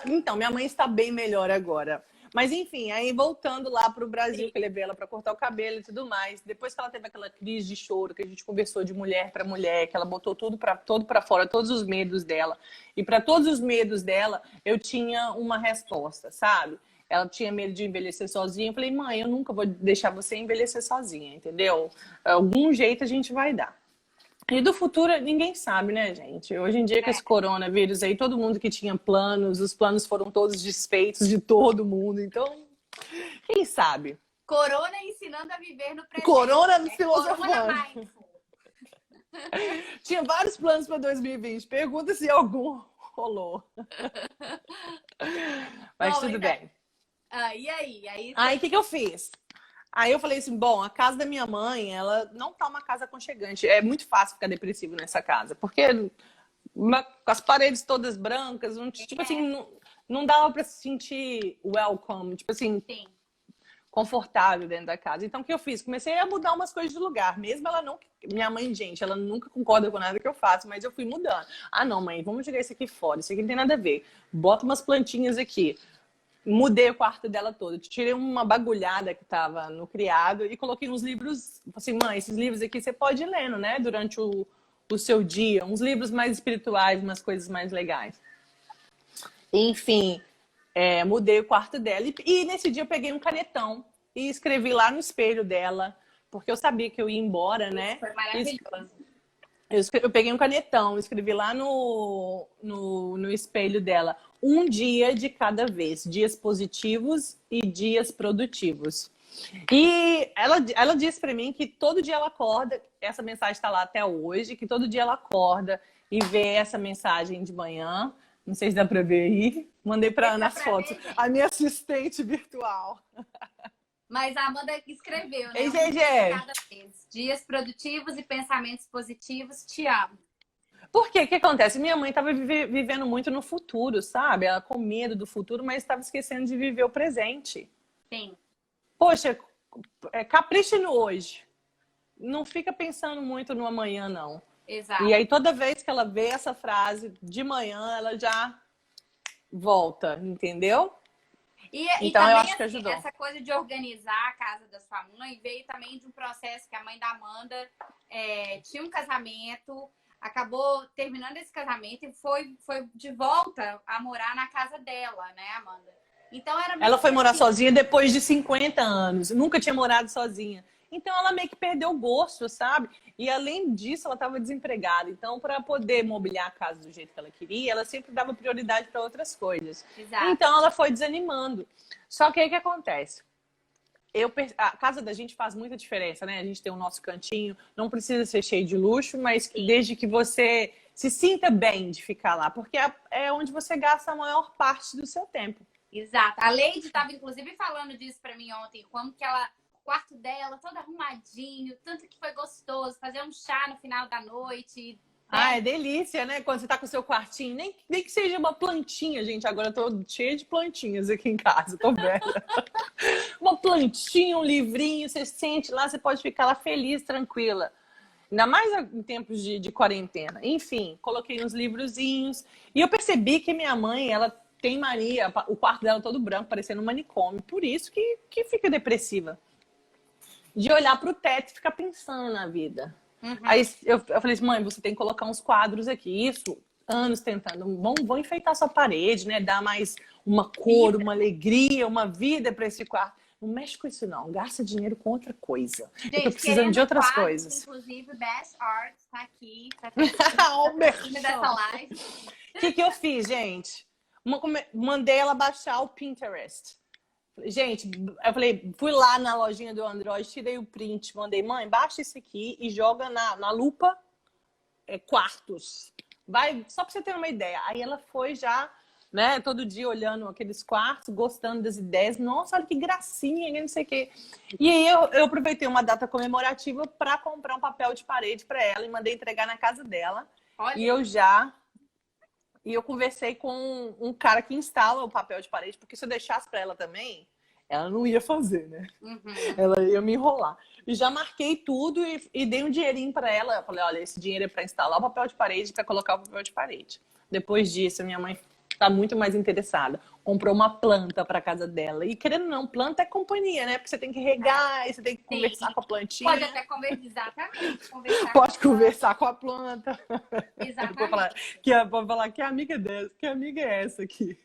Então, minha mãe está bem melhor agora. Mas enfim, aí voltando lá pro Brasil, que eu levei ela para cortar o cabelo e tudo mais. Depois que ela teve aquela crise de choro, que a gente conversou de mulher para mulher, que ela botou todo para fora, todos os medos dela. E para todos os medos dela, eu tinha uma resposta, sabe? Ela tinha medo de envelhecer sozinha. Eu falei, mãe, eu nunca vou deixar você envelhecer sozinha, entendeu? Algum jeito a gente vai dar. E do futuro, ninguém sabe, né, gente? Hoje em dia, com esse coronavírus aí, todo mundo que tinha planos, os planos foram todos desfeitos de todo mundo. Então, quem sabe? Corona ensinando a viver no presente. Corona filosofando. Corona mindful. Tinha vários planos para 2020. Pergunta se algum rolou. Mas tudo bem. E aí? Aí, o que eu fiz? Aí eu falei assim, bom, a casa da minha mãe, ela não tá uma casa aconchegante. É muito fácil ficar depressivo nessa casa. Porque com as paredes todas brancas, tipo assim, não dava pra se sentir welcome, tipo assim, sim, confortável dentro da casa. Então o que eu fiz? Comecei a mudar umas coisas de lugar. Mesmo ela não... Minha mãe, gente, ela nunca concorda com nada que eu faço, mas eu fui mudando. Ah, não, mãe, vamos jogar isso aqui fora. Isso aqui não tem nada a ver. Bota umas plantinhas aqui. Mudei o quarto dela todo. Tirei uma bagulhada que tava no criado e coloquei uns livros. Assim, mãe, esses livros aqui você pode ir lendo, né? Durante o seu dia. Uns livros mais espirituais, umas coisas mais legais. Enfim, mudei o quarto dela. E nesse dia eu peguei um canetão e escrevi lá no espelho dela, porque eu sabia que eu ia embora, né? Foi maravilhoso. Eu peguei um canetão, escrevi lá no espelho dela, um dia de cada vez, dias positivos e dias produtivos. E ela disse para mim que todo dia ela acorda, essa mensagem está lá até hoje, que todo dia ela acorda e vê essa mensagem de manhã. Não sei se dá para ver aí. Mandei para Ana as fotos. A minha assistente virtual. Mas a Amanda escreveu, né? Ei, Um dia de GG. cada vez. Dias produtivos e pensamentos positivos. Te amo. Por quê? O que acontece? Minha mãe estava vivendo muito no futuro, sabe? Ela com medo do futuro, mas estava esquecendo de viver o presente. Sim. Poxa, capricha no hoje. Não fica pensando muito no amanhã, não. Exato. E aí, toda vez que ela vê essa frase de manhã, ela já volta, entendeu? Então, também, eu acho que assim, ajudou. essa coisa de organizar a casa da sua mãe veio também de um processo que a mãe da Amanda tinha um casamento, acabou terminando esse casamento e foi de volta a morar na casa dela, né, Amanda? Então, Ela foi morar sozinha depois de 50 anos. Nunca tinha morado sozinha. Então, ela meio que perdeu o gosto, sabe? E, além disso, ela estava desempregada. Então, para poder mobiliar a casa do jeito que ela queria, ela sempre dava prioridade para outras coisas. Exato. Então, ela foi desanimando. Só que aí o que acontece? A casa da gente faz muita diferença, né? A gente tem o nosso cantinho. Não precisa ser cheio de luxo, mas desde que você se sinta bem de ficar lá. Porque é onde você gasta a maior parte do seu tempo. Exato. A Leide estava, inclusive, falando disso para mim ontem, como que o quarto dela, todo arrumadinho, tanto que foi gostoso, fazer um chá no final da noite. Ah, é delícia, né? Quando você tá com o seu quartinho, nem que seja uma plantinha, gente. Agora eu tô cheia de plantinhas aqui em casa, tô velha. Uma plantinha, um livrinho, você sente lá, você pode ficar lá feliz, tranquila. Ainda mais em tempos de quarentena. Enfim, coloquei uns livrozinhos. E eu percebi que minha mãe, ela tem mania, o quarto dela todo branco, parecendo um manicômio. Por isso que fica depressiva. De olhar pro teto e ficar pensando na vida. Uhum. Aí eu falei assim, mãe, você tem que colocar uns quadros aqui. Isso, anos tentando. Vão enfeitar sua parede, né? Dar mais uma cor, uma alegria, uma vida para esse quarto. Não mexe com isso, não. Gasta dinheiro com outra coisa. Gente, eu tô precisando de outras quadros, coisas. Inclusive, Best Art tá aqui. Tá dessa live. O que eu fiz, gente? Mandei ela baixar o Pinterest. Gente, eu falei, fui lá na lojinha do Android, tirei o print, mandei, mãe, baixa esse aqui e joga na lupa quartos. Vai, só pra você ter uma ideia. Aí ela foi já, né, todo dia olhando aqueles quartos, gostando das ideias. Nossa, olha que gracinha, não sei o quê. E aí eu aproveitei uma data comemorativa para comprar um papel de parede para ela e mandei entregar na casa dela. Olha. E eu conversei com um cara que instala o papel de parede, porque se eu deixasse para ela também, ela não ia fazer, né? Uhum. Ela ia me enrolar. E já marquei tudo e dei um dinheirinho para ela. Eu falei, olha, esse dinheiro é para instalar o papel de parede, para colocar o papel de parede. Depois disso, minha mãe tá muito mais interessada. Comprou uma planta para casa dela. E querendo ou não, planta é companhia, né? Porque você tem que regar, você tem que conversar com a plantinha. Pode até conversar, exatamente. Pode conversar com a planta. Exatamente. Vou falar que amiga dessa, que amiga é essa aqui?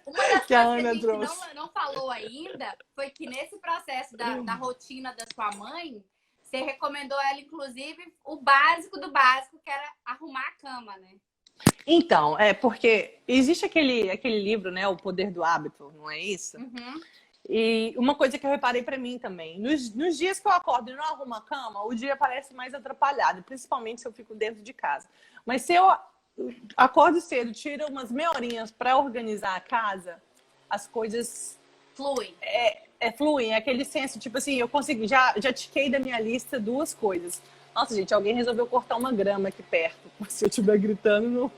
Uma das que a coisas Ana que a trouxe. gente não falou ainda foi que nesse processo da rotina da sua mãe, você recomendou ela, inclusive, o básico do básico, que era arrumar a cama, né? Então, porque existe aquele livro, né, O Poder do Hábito, não é isso? Uhum. E uma coisa que eu reparei pra mim também, nos dias que eu acordo e não arrumo a cama, o dia parece mais atrapalhado, principalmente se eu fico dentro de casa. Mas se eu acordo cedo, tiro umas meia horinhas pra organizar a casa, as coisas fluem. Fluem, aquele senso, tipo assim, eu consegui, já tiquei da minha lista 2 coisas. Nossa, gente, alguém resolveu cortar uma grama aqui perto. Se eu estiver gritando, não.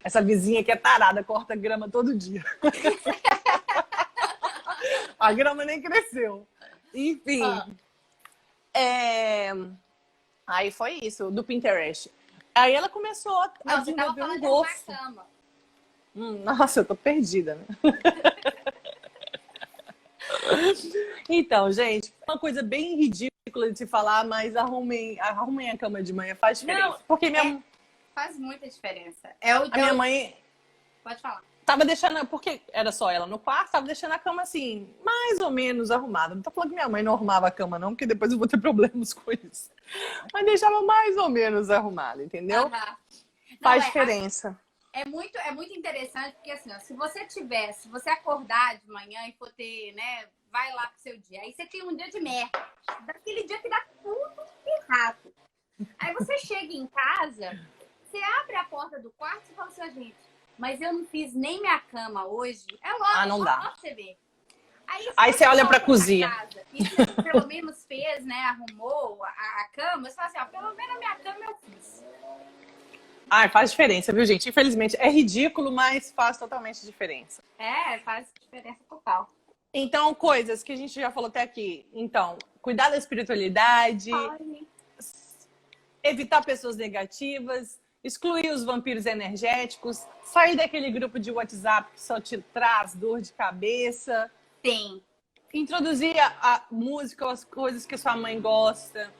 Essa vizinha aqui é tarada, corta grama todo dia. A grama nem cresceu. Enfim. Aí foi isso, do Pinterest. Aí ela começou a desenvolver um gosto. Nossa, eu tô perdida, né? Então, gente, uma coisa bem ridícula de se falar, mas arrumem a cama de manhã, faz diferença. Não, porque Faz muita diferença. A minha mãe Pode falar. tava deixando, porque era só ela no quarto, tava deixando a cama assim, mais ou menos arrumada. Não tô falando que minha mãe não arrumava a cama, não, porque depois eu vou ter problemas com isso. Mas deixava mais ou menos arrumada, entendeu? Não, Faz diferença. É muito interessante, porque assim, ó, se você acordar de manhã e for ter, né, vai lá pro seu dia, aí você tem um dia de merda, daquele dia que dá tudo errado. Aí você chega em casa, você abre a porta do quarto e fala assim, gente, mas eu não fiz nem minha cama hoje. É logo, não só dá. pra você ver. Aí você olha pra cozinha. E você pelo menos fez, né, arrumou a cama, você fala assim, ó, pelo menos a minha cama eu fiz. Faz diferença, viu, gente? Infelizmente, é ridículo, mas faz totalmente diferença. Faz diferença total. Então, coisas que a gente já falou até aqui. Então, cuidar da espiritualidade, evitar pessoas negativas, excluir os vampiros energéticos, sair daquele grupo de WhatsApp que só te traz dor de cabeça. Sim. Introduzir a música, as coisas que sua mãe gosta.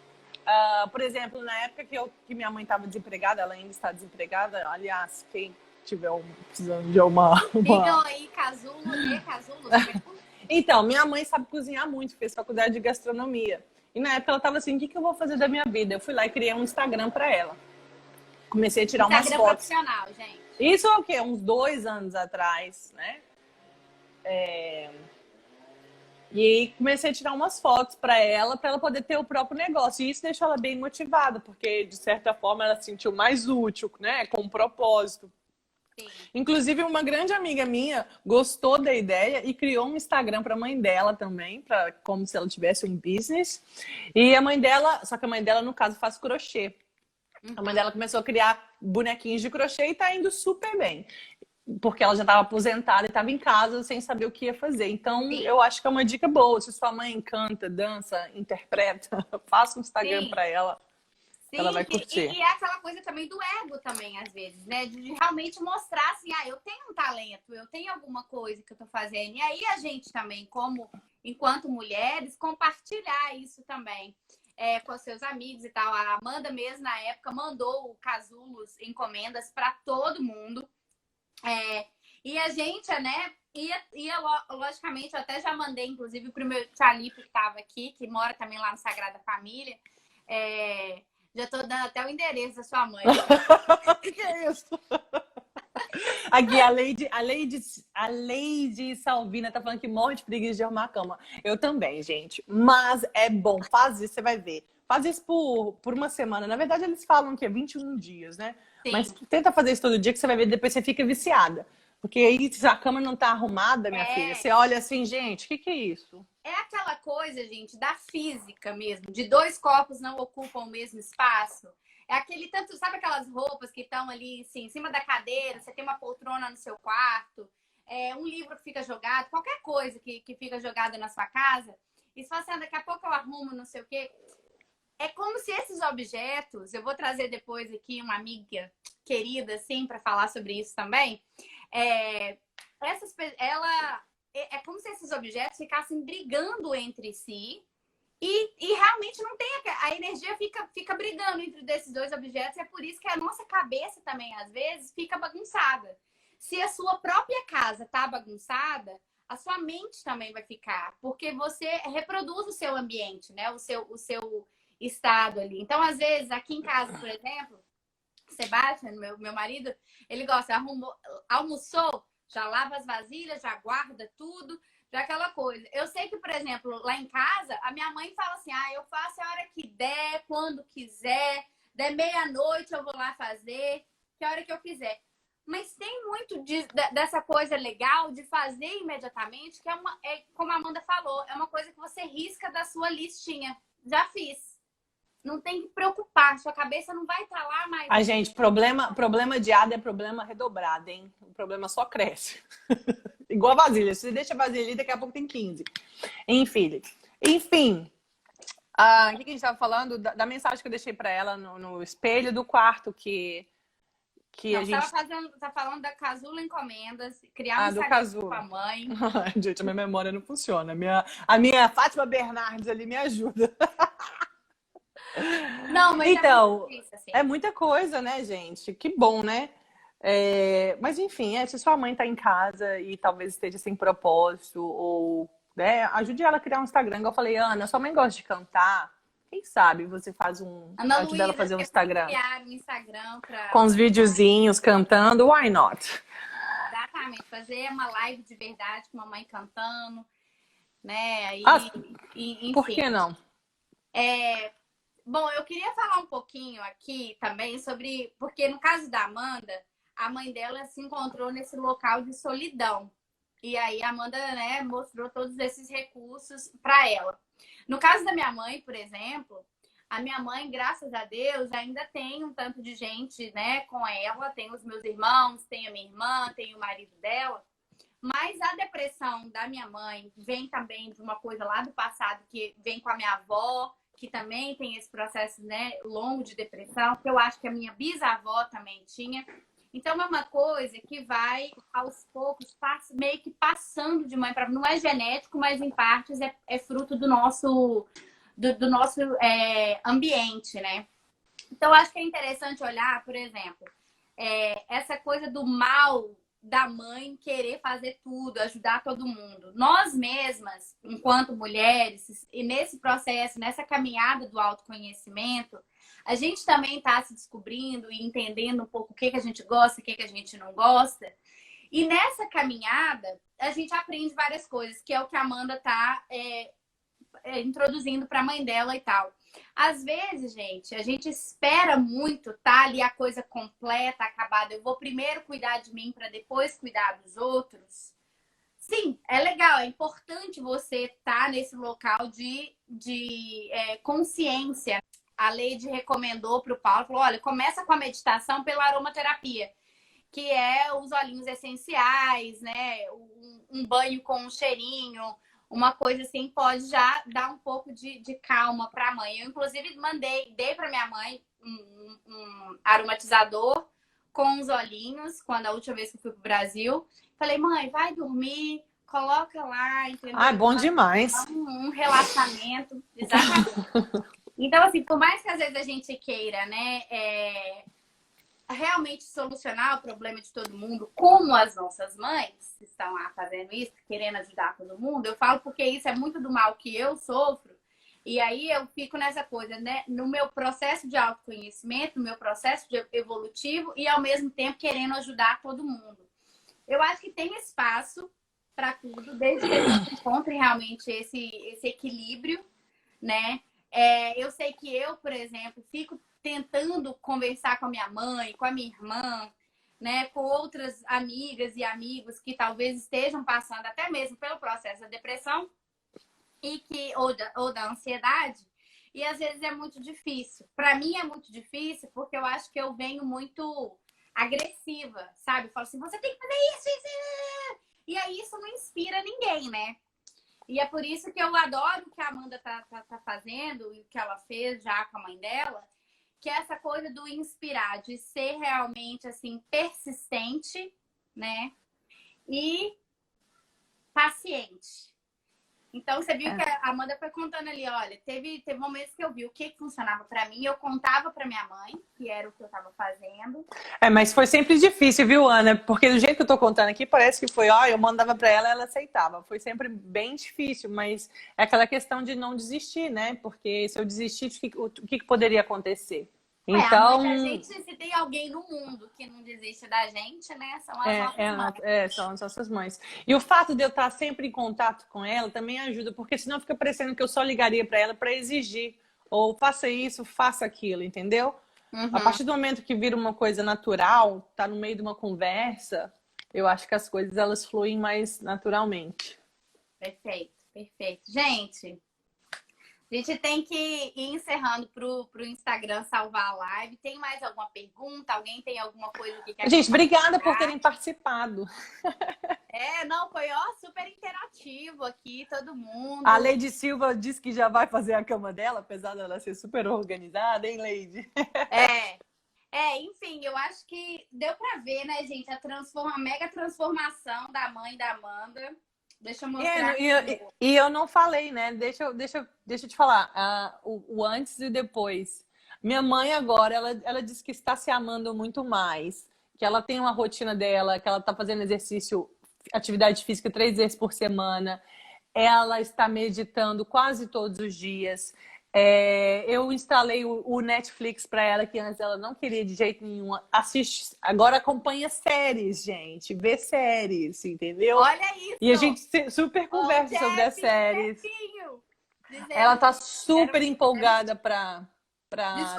Por exemplo, na época que minha mãe estava desempregada, ela ainda está desempregada. Aliás, quem tiver precisando de uma... Ficam aí casulo. Então, minha mãe sabe cozinhar muito, fez faculdade de gastronomia. E na época ela estava assim, o que eu vou fazer da minha vida? Eu fui lá e criei um Instagram para ela. Comecei a tirar umas Instagram fotos. profissional, gente. Isso é o quê? Uns 2 anos atrás, né? E aí comecei a tirar umas fotos para ela poder ter o próprio negócio. E isso deixou ela bem motivada, porque de certa forma ela se sentiu mais útil, né? Com um propósito. Sim. Inclusive, uma grande amiga minha gostou da ideia e criou um Instagram para a mãe dela também, como se ela tivesse um business. E a mãe dela, só que a mãe dela, no caso, faz crochê. A mãe dela começou a criar bonequinhos de crochê e tá indo super bem. Porque ela já estava aposentada e estava em casa sem saber o que ia fazer. Então, sim, eu acho que é uma dica boa. Se sua mãe canta, dança, interpreta, faça um Instagram para ela. Sim, ela vai curtir. E é aquela coisa também do ego também, às vezes, né? De realmente mostrar assim, eu tenho um talento, eu tenho alguma coisa que eu tô fazendo. E aí a gente também, enquanto mulheres, compartilhar isso também com seus amigos e tal. A Amanda mesmo, na época, mandou o Casulos encomendas para todo mundo. E a gente, né, ia logicamente, eu até já mandei, inclusive, pro meu Tchalipe que estava aqui, que mora também lá no Sagrada Família. Já tô dando até o endereço da sua mãe. O que é isso? Aqui, a Leide Salvina tá falando que morre de preguiça de arrumar a cama. Eu também, gente. Mas é bom. Faz isso, você vai ver. Faz isso por uma semana. Na verdade, eles falam que é 21 dias, né? Sim. Mas tenta fazer isso todo dia que você vai ver, depois você fica viciada. Porque aí, se a cama não tá arrumada, minha filha, você olha assim, gente, o que é isso? É aquela coisa, gente, da física mesmo, de 2 corpos não ocupam o mesmo espaço. É aquele tanto, sabe aquelas roupas que estão ali, assim, em cima da cadeira, você tem uma poltrona no seu quarto, um livro que fica jogado, qualquer coisa que fica jogada na sua casa, e você fala assim, daqui a pouco eu arrumo, não sei o quê. É como se esses objetos, eu vou trazer depois aqui uma amiga querida, assim, para falar sobre isso também, é como se esses objetos ficassem brigando entre si e realmente não tem a energia fica brigando entre esses 2 objetos. É por isso que a nossa cabeça também às vezes fica bagunçada. Se a sua própria casa tá bagunçada, a sua mente também vai ficar, porque você reproduz o seu ambiente, né? O seu estado ali. Então, às vezes, aqui em casa, por exemplo, Sebastião, meu marido, ele gosta, almoçou, já lava as vasilhas, já guarda tudo, já aquela coisa. Eu sei que, por exemplo, lá em casa, a minha mãe fala assim, eu faço a hora que der, quando quiser, der meia-noite eu vou lá fazer, que hora que eu quiser. Mas tem muito dessa coisa legal de fazer imediatamente, que como a Amanda falou, é uma coisa que você risca da sua listinha. Já fiz. Não tem que preocupar, sua cabeça não vai estar lá mais. Gente, problema de é problema redobrado, hein? O problema só cresce. Igual a vasilha. Se você deixa a vasilha ali, daqui a pouco tem 15. Enfim. O que a gente estava falando? Da mensagem que eu deixei para ela no espelho do quarto, que não, a gente... tá falando da Casulo Encomendas, criar um Instagram com a mãe. Gente, a minha memória não funciona. A minha Fátima Bernardes ali me ajuda. Não, mas é muito Então, difícil, assim. é muita coisa, né, gente? Que bom, né? Mas enfim, se sua mãe tá em casa e talvez esteja sem propósito, ou né, ajude ela a criar um Instagram. Igual eu falei, Ana, sua mãe gosta de cantar. Quem sabe você faz Ana ajuda ela a Luísa, fazer um você pode Instagram criar um Instagram com para os videozinhos cantando, why not? exatamente fazer uma live de verdade com a mãe cantando, né? Ah, Aí, por enfim. que não? Bom, eu queria falar um pouquinho aqui também sobre. Porque no caso da Amanda, a mãe dela se encontrou nesse local de solidão. E aí a Amanda, né, mostrou todos esses recursos para ela. No caso da minha mãe, por exemplo, a minha mãe, graças a Deus, ainda tem um tanto de gente, né, com ela. Tem os meus irmãos, tem a minha irmã, tem o marido dela. Mas a depressão da minha mãe vem também de uma coisa lá do passado, que vem com a minha avó, que também tem esse processo, né, longo de depressão, que eu acho que a minha bisavó também tinha. Então é uma coisa que vai aos poucos meio que passando de mãe para não é genético, mas em partes é fruto do nosso nosso ambiente, né? Então acho que é interessante olhar, por exemplo, essa coisa do mal da mãe querer fazer tudo, ajudar todo mundo. Nós mesmas, enquanto mulheres, e nesse processo, nessa caminhada do autoconhecimento, a gente também está se descobrindo e entendendo um pouco o que, que a gente gosta, o que, que a gente não gosta. E nessa caminhada, a gente aprende várias coisas, que é o que a Amanda está introduzindo para a mãe dela e tal. Às vezes, gente, a gente espera muito, tá ali a coisa completa, acabada. Eu vou primeiro cuidar de mim para depois cuidar dos outros. Sim, é legal, é importante você estar nesse local de consciência. A Leide recomendou para o Paulo, falou, olha, começa com a meditação pela aromaterapia, que é os olhinhos essenciais, né? Um banho com um cheirinho, uma coisa assim, pode já dar um pouco de calma para a mãe. Eu, inclusive, dei para minha mãe um aromatizador com os olhinhos, quando a última vez que eu fui pro Brasil. Falei, mãe, vai dormir, coloca lá, Ah, é entendeu? bom demais. Um relaxamento, exatamente. Então, assim, por mais que às vezes a gente queira, né, realmente solucionar o problema de todo mundo, como as nossas mães estão lá fazendo isso, querendo ajudar todo mundo, eu falo porque isso é muito do mal que eu sofro. E aí eu fico nessa coisa, né? No meu processo de autoconhecimento, no meu processo evolutivo e ao mesmo tempo querendo ajudar todo mundo. Eu acho que tem espaço para tudo, desde que a gente encontre realmente esse equilíbrio, né? Eu sei que eu, por exemplo, fico tentando conversar com a minha mãe, com a minha irmã, né, com outras amigas e amigos que talvez estejam passando até mesmo pelo processo da depressão ou da ansiedade. E às vezes é muito difícil. Para mim é muito difícil porque eu acho que eu venho muito agressiva, sabe? Eu falo assim, você tem que fazer isso, isso. E aí isso não inspira ninguém, né? E é por isso que eu adoro o que a Amanda tá fazendo e o que ela fez já com a mãe dela, que é essa coisa do inspirar, de ser realmente assim persistente, né? E paciente. Então você viu que a Amanda foi contando ali, olha, teve momentos que eu vi o que funcionava para mim, eu contava para minha mãe, que era o que eu estava fazendo. Mas foi sempre difícil, viu, Ana? Porque do jeito que eu tô contando aqui, parece que foi, ó, eu mandava pra ela, ela aceitava. Foi sempre bem difícil, mas é aquela questão de não desistir, né? Porque se eu desistir, o que poderia acontecer? A mãe Então, da gente, se tem alguém no mundo que não desiste da gente, né? São as nossas mães. são as nossas mães. E o fato de eu estar sempre em contato com ela também ajuda, porque senão fica parecendo que eu só ligaria para ela para exigir, ou faça isso, faça aquilo, entendeu? A Uhum. partir do momento que vira uma coisa natural, tá no meio de uma conversa, eu acho que as coisas elas fluem mais naturalmente. Perfeito, perfeito. Gente, a gente tem que ir encerrando pro Instagram salvar a live. Tem mais alguma pergunta? Alguém tem alguma coisa que quer Gente, obrigada por compartilhar? terem participado. Não, foi super interativo aqui, todo mundo. A Leide Silva disse que já vai fazer a cama dela, apesar dela ser super organizada, hein, Leide? Enfim, eu acho que deu para ver, né, gente, a mega transformação da mãe da Amanda Deixa eu mostrar aqui. E eu não falei, né? Deixa eu te falar. O antes e depois. Minha mãe agora, ela disse que está se amando muito mais. Que ela tem uma rotina dela, que ela está fazendo exercício, atividade física 3 vezes por semana. Ela está meditando quase todos os dias. Eu instalei o Netflix para ela, que antes ela não queria de jeito nenhum. Assiste, agora acompanha séries, gente. Vê séries, entendeu? Olha isso! E a gente super conversa sobre as séries. Ela tá super empolgada para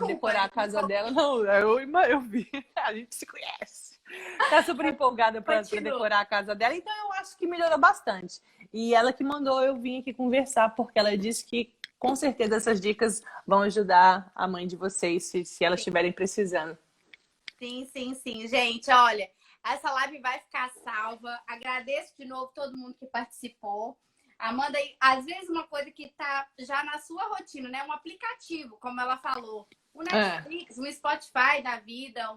decorar a casa dela. Não, eu vi. A gente se conhece. Tá super empolgada para decorar a casa dela. Então eu acho que melhorou bastante. E ela que mandou eu vir aqui conversar, porque ela disse que com certeza essas dicas vão ajudar a mãe de vocês, se elas estiverem precisando. Sim, sim, sim. Gente, olha, essa live vai ficar salva. Agradeço de novo todo mundo que participou. Amanda, às vezes uma coisa que tá já na sua rotina, né? Um aplicativo, como ela falou. O Netflix, um Spotify da vida,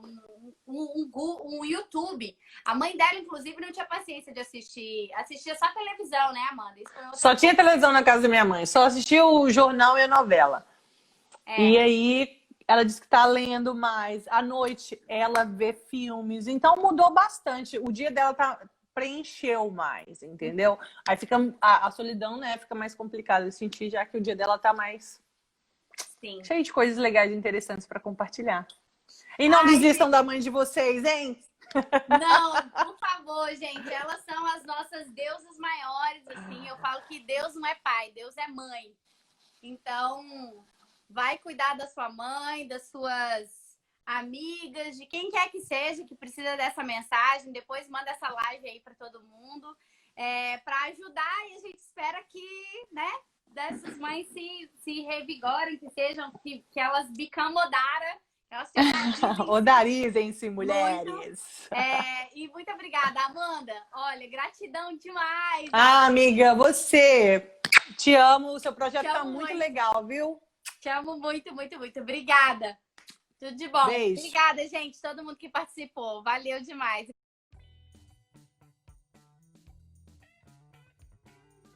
um YouTube. A mãe dela, inclusive, não tinha paciência de assistir. Assistia só televisão, né, Amanda? Só tinha televisão na casa da minha mãe. Só assistia o jornal e a novela. E aí, ela disse que tá lendo mais. À noite, ela vê filmes. Então, mudou bastante. O dia dela preencheu mais, entendeu? Aí fica a solidão, né? Fica mais complicada de sentir, já que o dia dela tá mais... Sim. Cheio de coisas legais e interessantes para compartilhar. E não desistam da mãe de vocês, hein? Não, por favor, gente. Elas são as nossas deusas maiores, assim. Eu falo que Deus não é pai, Deus é mãe. Então, vai cuidar da sua mãe, das suas amigas, de quem quer que seja que precisa dessa mensagem. Depois manda essa live aí para todo mundo, para ajudar. E a gente espera que, né, dessas mães se revigorem, que elas become Odara. Elas odarizem-se, mulheres. E muito obrigada, Amanda. Olha, gratidão demais. Amiga, você. Te amo. O seu projeto tá muito legal, viu? Te amo muito, muito, muito. Obrigada. Tudo de bom. Beijo. Obrigada, gente. Todo mundo que participou. Valeu demais.